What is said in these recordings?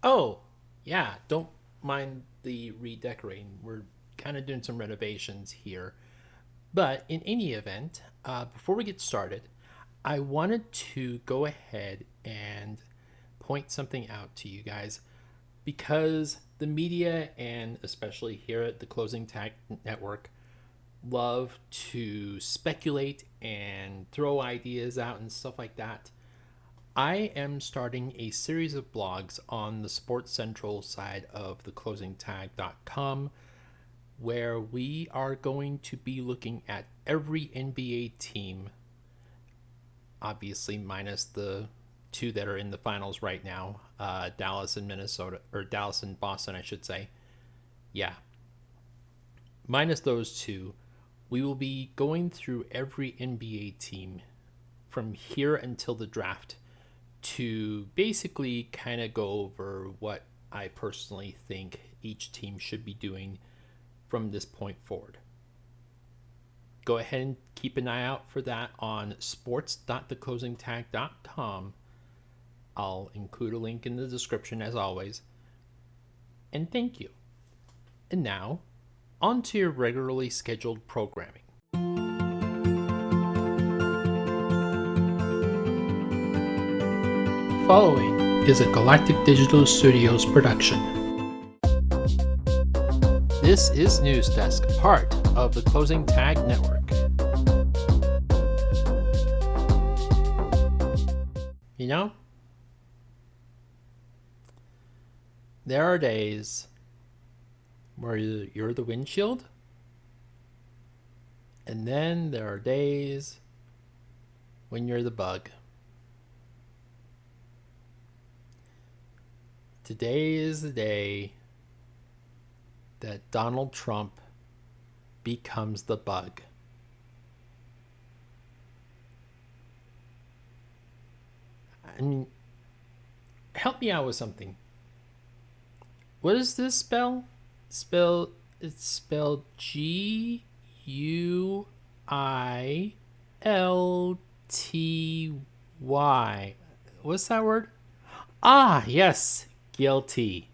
Oh, yeah, don't mind the redecorating. We're kind of doing some renovations here. But in any event, before we get started, I wanted to go ahead and point something out to you guys because the media, and especially here at the Closing Tag Network, love to speculate and throw ideas out and stuff like that. I am starting a series of blogs on the Sports Central side of theclosingtag.com where we are going to be looking at every NBA team, obviously minus the two that are in the finals right now, Dallas and Minnesota, or Dallas and Boston, I should say. Yeah, minus those two, we will be going through every NBA team from here until the draft to basically kind of go over what I personally think each team should be doing from this point forward. Go ahead and keep an eye out for that on sports.theclosingtag.com. I'll include a link in the description as always. And thank you. And now, on to your regularly scheduled programming. Following is a Galactic Digital Studios production. This is News Desk, part of the Closing Tag Network. You know, there are days where you're the windshield, and then there are days when you're the bug. Today is the day that Donald Trump becomes the bug. I mean, help me out with something. What does this spell? It's spelled Guilty. What's that word? Ah, yes, guilty.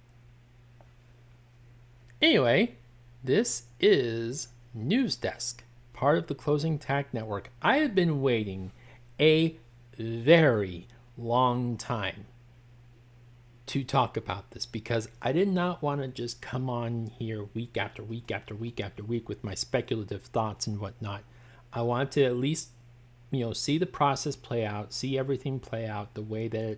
Anyway, this is News Desk, part of the Closing Tag Network. I have been waiting a very long time to talk about this because I did not want to just come on here week after week after week after week with my speculative thoughts and whatnot. I wanted to at least, see the process play out, see everything play out the way that,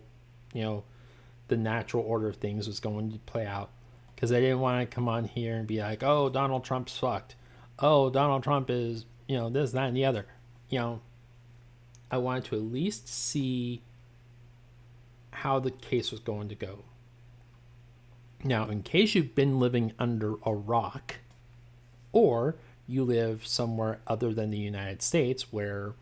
the natural order of things was going to play out. Because I didn't want to come on here and be like, oh, Donald Trump's fucked. Oh, Donald Trump is, this, that, and the other. I wanted to at least see how the case was going to go. Now, in case you've been living under a rock, or you live somewhere other than the United States where,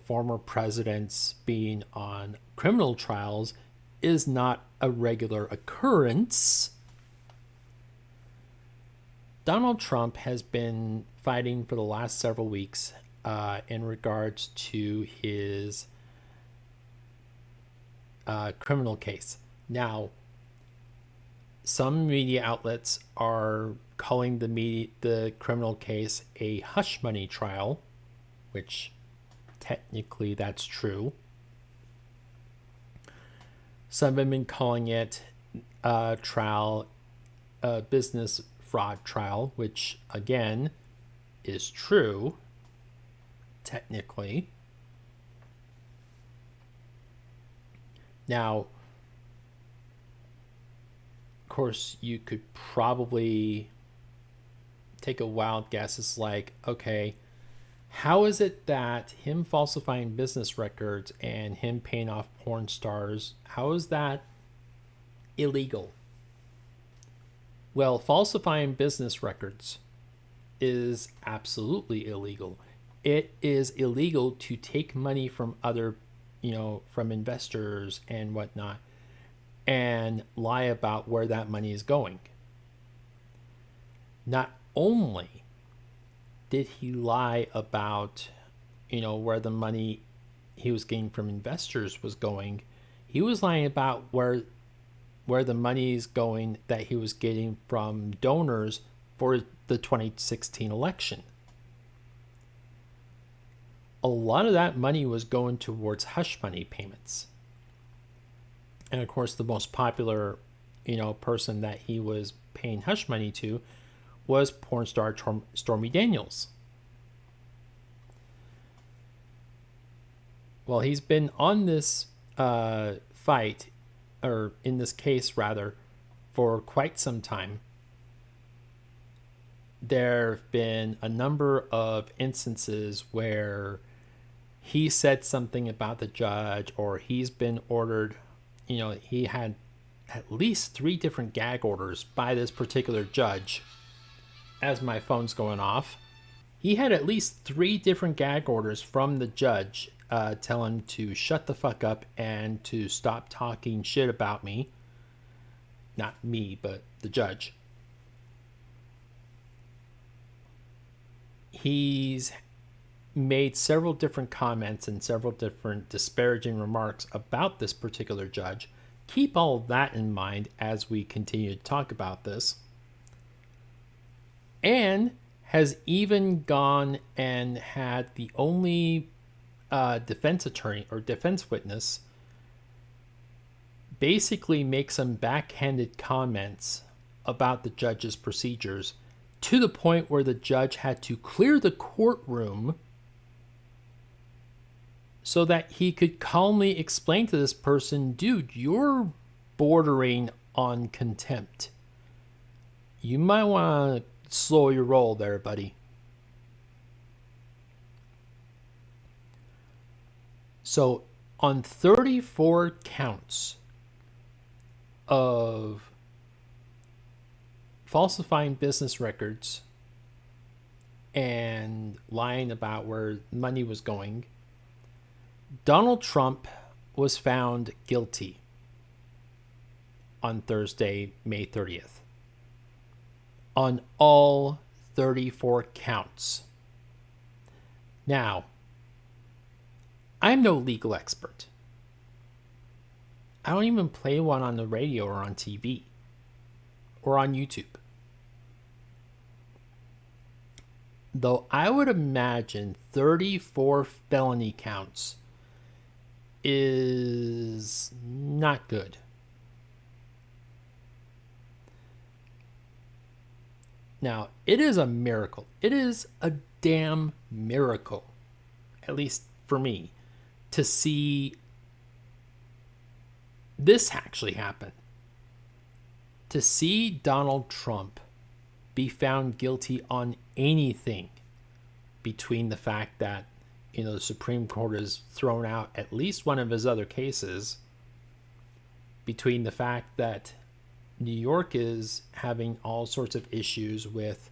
former presidents being on criminal trials is not a regular occurrence, Donald Trump has been fighting for the last several weeks in regards to his criminal case. Now, some media outlets are calling the criminal case a hush money trial, which technically that's true. Some have been calling it a trial, a business fraud trial, which again is true, technically. Now, of course, you could probably take a wild guess. It's like, okay, how is it that him falsifying business records and him paying off porn stars, how is that illegal? Well, falsifying business records is absolutely illegal. It is illegal to take money from other, from investors and whatnot and lie about where that money is going. Not only did he lie about, where the money he was getting from investors was going, he was lying about where where the money is going that he was getting from donors for the 2016 election. A lot of that money was going towards hush money payments. And of course, the most popular, person that he was paying hush money to was porn star Stormy Daniels. Well, he's been on this fight, or in this case rather, for quite some time. There have been a number of instances where he said something about the judge, or he's been ordered, he had at least 3 different gag orders by this particular judge. As my phone's going off, he had at least 3 different gag orders from the judge, tell him to shut the fuck up and to stop talking shit about me. Not me, but the judge. He's made several different comments and several different disparaging remarks about this particular judge. Keep all of that in mind as we continue to talk about this. And has even gone and had the only defense attorney or defense witness basically make some backhanded comments about the judge's procedures, to the point where the judge had to clear the courtroom so that he could calmly explain to this person, dude, you're bordering on contempt. You might want to slow your roll there, buddy. So on 34 counts of falsifying business records and lying about where money was going, Donald Trump was found guilty on Thursday, May 30th, on all 34 counts. Now, I'm no legal expert. I don't even play one on the radio or on TV or on YouTube. Though I would imagine 34 felony counts is not good. Now, it is a miracle. It is a damn miracle, at least for me, to see this actually happen. To see Donald Trump be found guilty on anything, between the fact that, the Supreme Court has thrown out at least one of his other cases, between the fact that New York is having all sorts of issues with,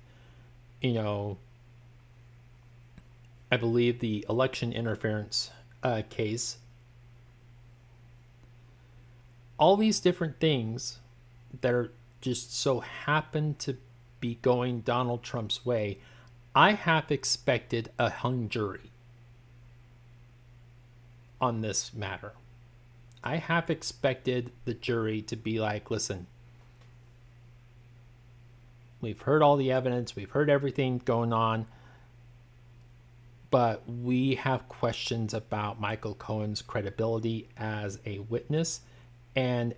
I believe the election interference case. All these different things that are just so happen to be going Donald Trump's way. I have expected a hung jury on this matter. I have expected the jury to be like, listen, we've heard all the evidence, we've heard everything going on, but we have questions about Michael Cohen's credibility as a witness and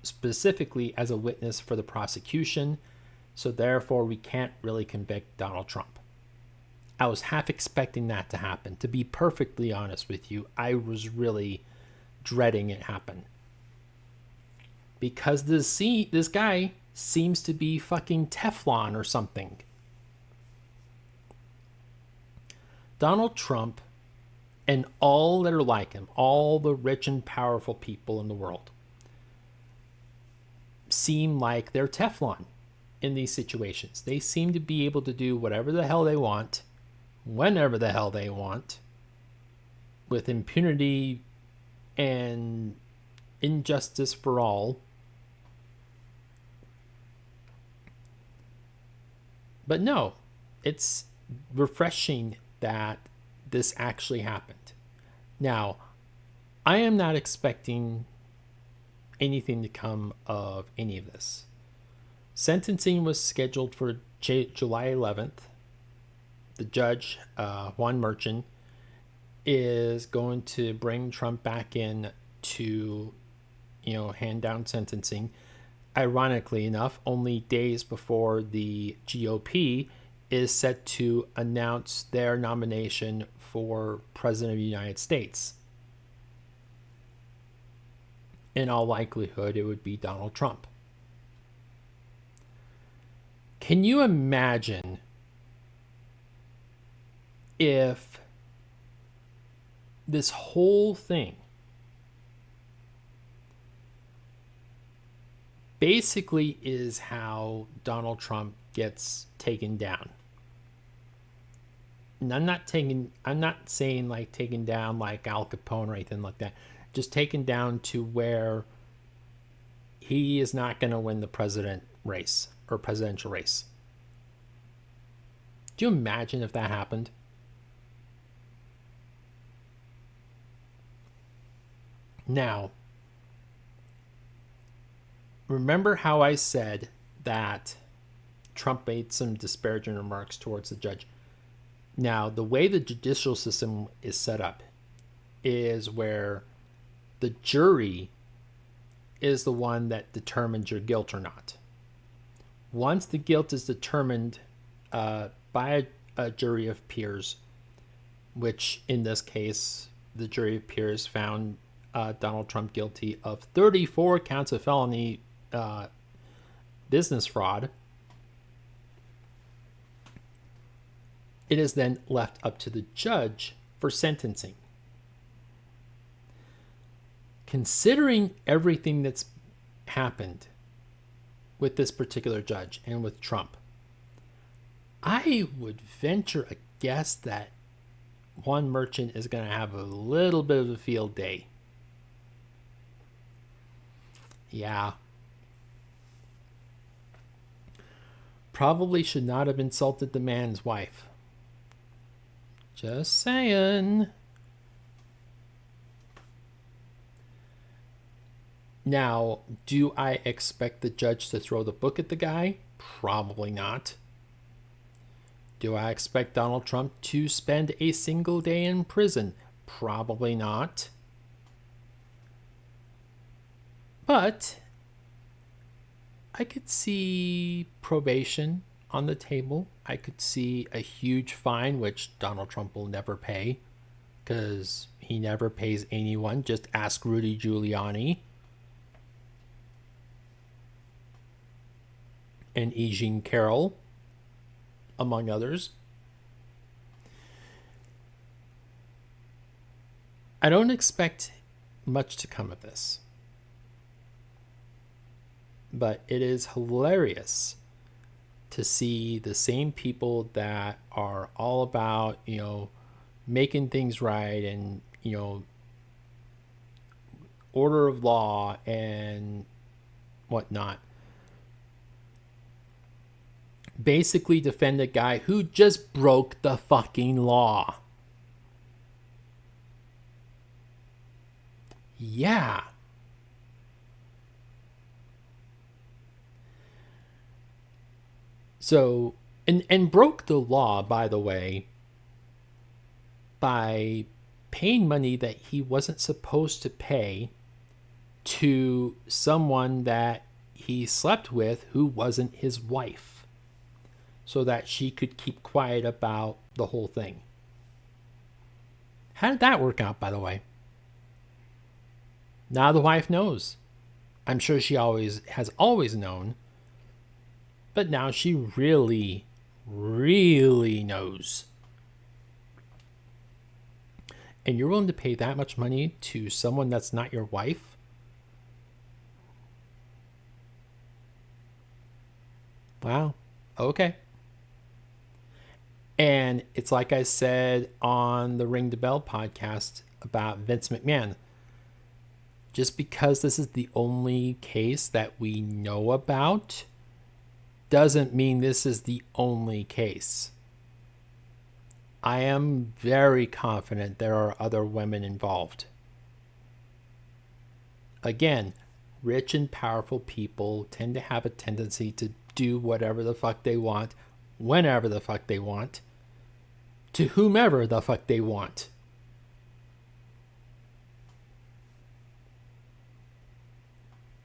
specifically as a witness for the prosecution. So therefore, we can't really convict Donald Trump. I was half expecting that to happen. To be perfectly honest with you, I was really dreading it happen. Because this guy seems to be fucking Teflon or something. Donald Trump and all that are like him, all the rich and powerful people in the world, seem like they're Teflon in these situations. They seem to be able to do whatever the hell they want, whenever the hell they want, with impunity and injustice for all. But no, it's refreshing that this actually happened. Now, I am not expecting anything to come of any of this. Sentencing was scheduled for July 11th. The judge, Juan Merchant, is going to bring Trump back in to, hand down sentencing. Ironically enough, only days before the GOP is set to announce their nomination for President of the United States. In all likelihood, it would be Donald Trump. Can you imagine if this whole thing basically is how Donald Trump gets taken down? And I'm not saying like taken down like Al Capone or anything like that. Just taken down to where he is not going to win the presidential race. Do you imagine if that happened? Now, remember how I said that Trump made some disparaging remarks towards the judge? Now, the way the judicial system is set up is where the jury is the one that determines your guilt or not. Once the guilt is determined by a jury of peers, which in this case, the jury of peers found Donald Trump guilty of 34 counts of felony business fraud, it is then left up to the judge for sentencing. Considering everything that's happened with this particular judge and with Trump, I would venture a guess that Juan Merchant is going to have a little bit of a field day. Yeah. Probably should not have insulted the man's wife. Just saying. Now, do I expect the judge to throw the book at the guy? Probably not. Do I expect Donald Trump to spend a single day in prison? Probably not. But I could see probation on the table. I could see a huge fine, which Donald Trump will never pay because he never pays anyone. Just ask Rudy Giuliani and E. Jean Carroll, among others. I don't expect much to come of this. But it is hilarious to see the same people that are all about, making things right and, order of law and whatnot, basically defend a guy who just broke the fucking law. Yeah. So, and broke the law, by the way, by paying money that he wasn't supposed to pay to someone that he slept with who wasn't his wife, so that she could keep quiet about the whole thing. How did that work out, by the way? Now the wife knows. I'm sure she has always known. But now she really, really knows. And you're willing to pay that much money to someone that's not your wife? Wow. Okay. And it's like I said on the Ring the Bell podcast about Vince McMahon. Just because this is the only case that we know about doesn't mean this is the only case. I am very confident there are other women involved. Again, rich and powerful people tend to have a tendency to do whatever the fuck they want, whenever the fuck they want, to whomever the fuck they want.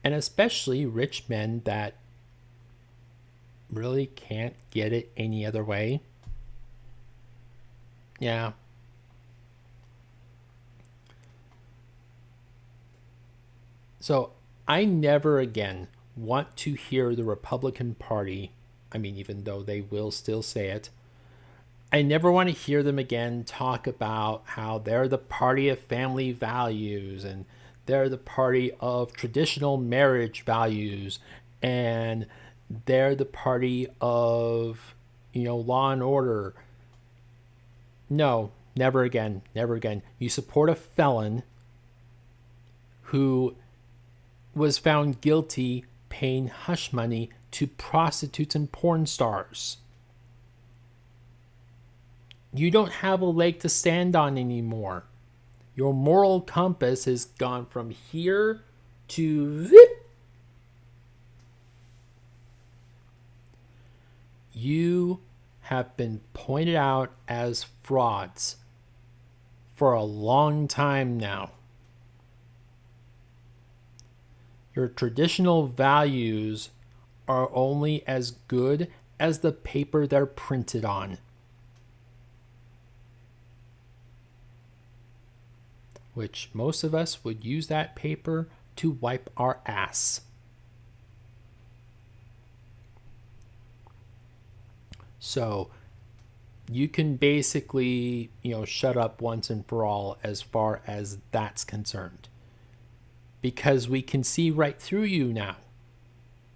And especially rich men that really can't get it any other way. Yeah. So I never again want to hear the Republican Party, I mean, even though they will still say it, I never want to hear them again talk about how they're the party of family values and they're the party of traditional marriage values and they're the party of, law and order. No, never again, never again. You support a felon who was found guilty paying hush money to prostitutes and porn stars. You don't have a leg to stand on anymore. Your moral compass has gone from here to zip. You have been pointed out as frauds for a long time now. Your traditional values are only as good as the paper they're printed on. Which most of us would use that paper to wipe our ass. So you can basically, shut up once and for all as far as that's concerned. Because we can see right through you now.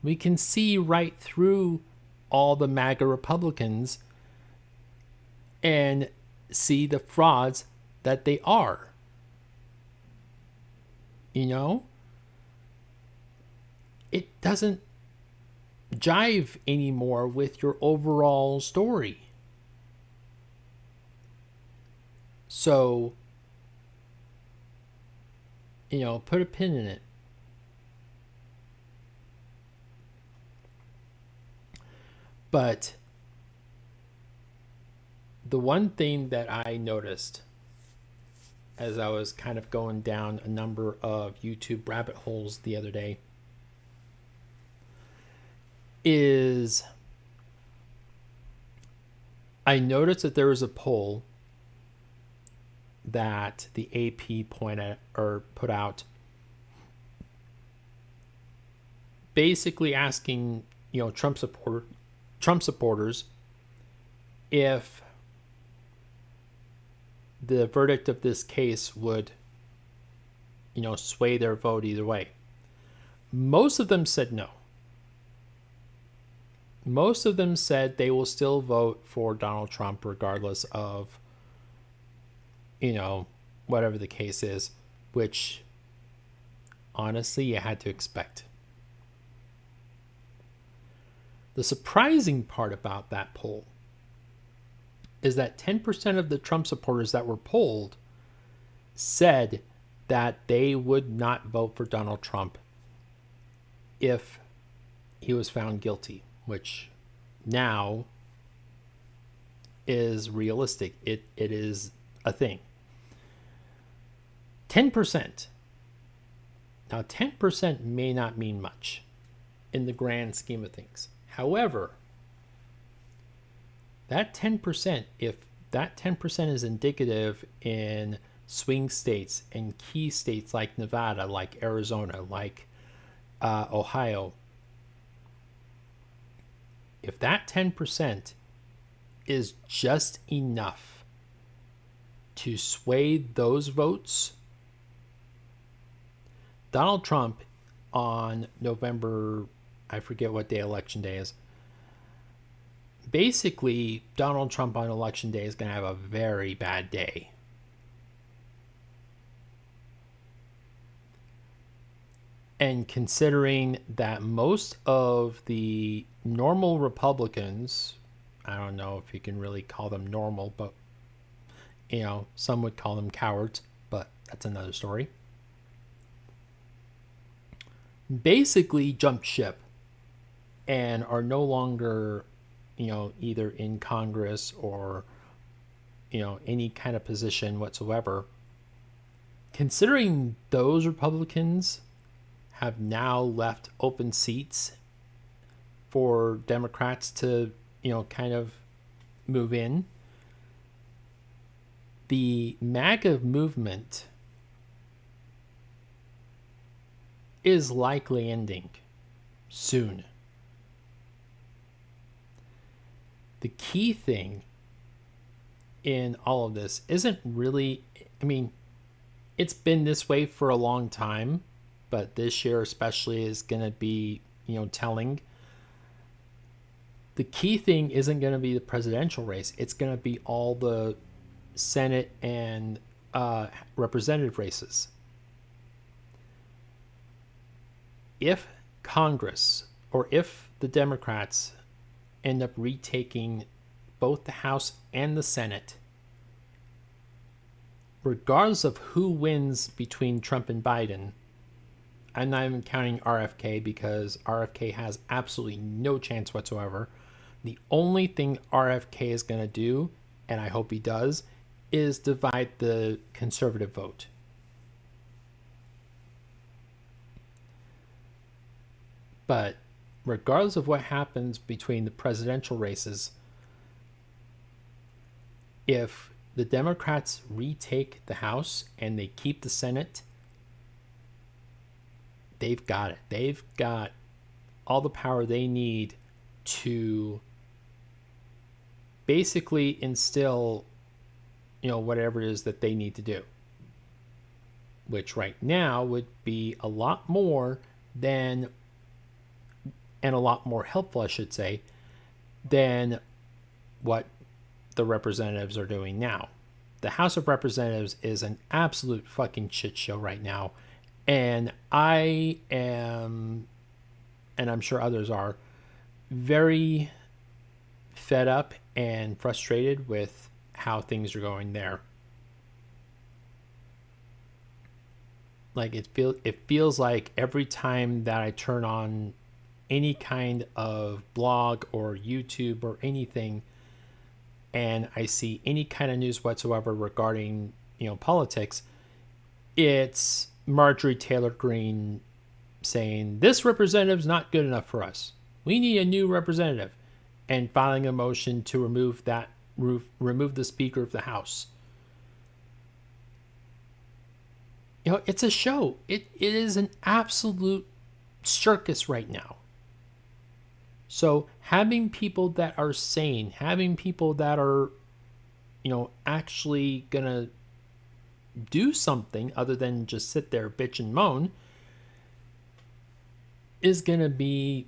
We can see right through all the MAGA Republicans and see the frauds that they are. It doesn't jive anymore with your overall story. So, put a pin in it. But the one thing that I noticed as I was kind of going down a number of YouTube rabbit holes the other day is I noticed that there was a poll that the AP put out basically asking, Trump supporters if the verdict of this case would, sway their vote either way. Most of them said no. Most of them said they will still vote for Donald Trump regardless of, whatever the case is, which honestly you had to expect. The surprising part about that poll is that 10% of the Trump supporters that were polled said that they would not vote for Donald Trump if he was found guilty, which now is realistic. It is a thing. 10%. Now, 10% may not mean much in the grand scheme of things. However, that 10%, if that 10% is indicative in swing states and key states like Nevada, like Arizona, like Ohio, if that 10% is just enough to sway those votes, Donald Trump on November, I forget what day election day is, basically, Donald Trump on election day is going to have a very bad day. And considering that most of the normal Republicans, I don't know if you can really call them normal, but, some would call them cowards, but that's another story. basically jumped ship and are no longer, either in Congress or, any kind of position whatsoever. Considering those Republicans have now left open seats for Democrats to, kind of move in, the MAGA movement is likely ending soon. The key thing in all of this isn't really, it's been this way for a long time, but this year especially is going to be, telling. The key thing isn't going to be the presidential race. It's going to be all the Senate and representative races. If Congress, or if the Democrats end up retaking both the House and the Senate, regardless of who wins between Trump and Biden, I'm not even counting RFK because RFK has absolutely no chance whatsoever. The only thing RFK is going to do, and I hope he does, is divide the conservative vote. But regardless of what happens between the presidential races, if the Democrats retake the House and they keep the Senate, they've got it. They've got all the power they need to basically instill, whatever it is that they need to do. Which right now would be a lot more than, and a lot more helpful, I should say, than what the representatives are doing now. The House of Representatives is an absolute fucking shit show right now. And I am, and I'm sure others are, very fed up and frustrated with how things are going there. Like it feels like every time that I turn on any kind of blog or YouTube or anything, and I see any kind of news whatsoever regarding, politics, it's Marjorie Taylor Greene saying this representative's not good enough for us. We need a new representative, and filing a motion to remove the Speaker of the House. It's a show. It is an absolute circus right now. So having people that are sane, having people that are, actually gonna do something other than just sit there, bitch and moan, is gonna be,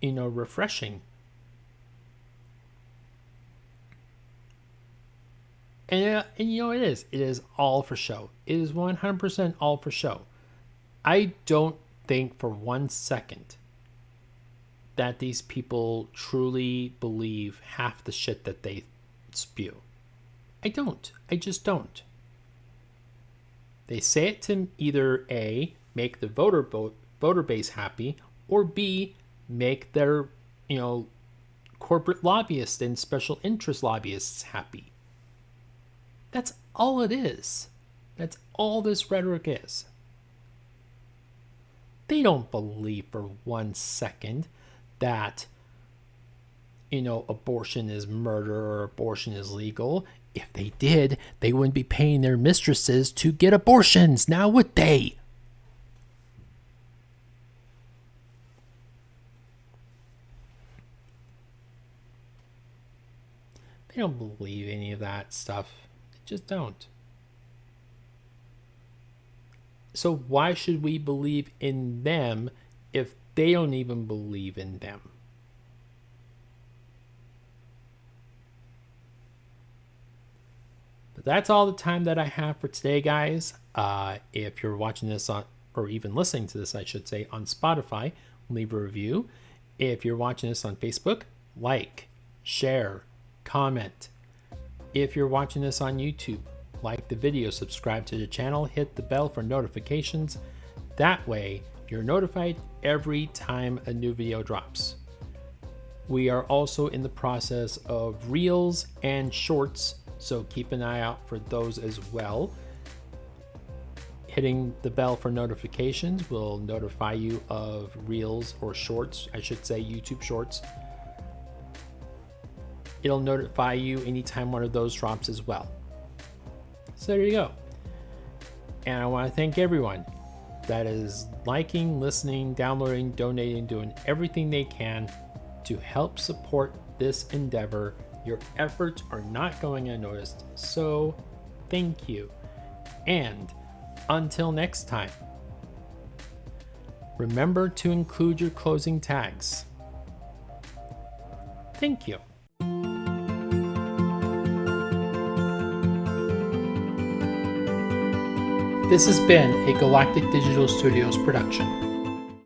refreshing. And it is. It is all for show. It is 100% all for show. I don't think for 1 second that these people truly believe half the shit that they spew. I don't. I just don't. They say it to either A, make the voter base happy, or B, make their, corporate lobbyists and special interest lobbyists happy. That's all it is. That's all this rhetoric is. They don't believe for 1 second that, abortion is murder or abortion is legal. If they did, they wouldn't be paying their mistresses to get abortions, now would they? They don't believe any of that stuff. They just don't. So why should we believe in them if they don't even believe in them? But that's all the time that I have for today, guys. If you're watching this on, or even listening to this, I should say, on Spotify, leave a review. If you're watching this on Facebook, like, share, comment. If you're watching this on YouTube, like the video, subscribe to the channel, hit the bell for notifications. That way, You're notified every time a new video drops. We are also in the process of Reels and Shorts, so keep an eye out for those as well. Hitting the bell for notifications will notify you of Reels or Shorts, I should say YouTube Shorts. It'll notify you anytime one of those drops as well. So there you go. And I want to thank everyone that is liking, listening, downloading, donating, doing everything they can to help support this endeavor. Your efforts are not going unnoticed, so thank you. And until next time, remember to include your closing tags. Thank you. This has been a Galactic Digital Studios production.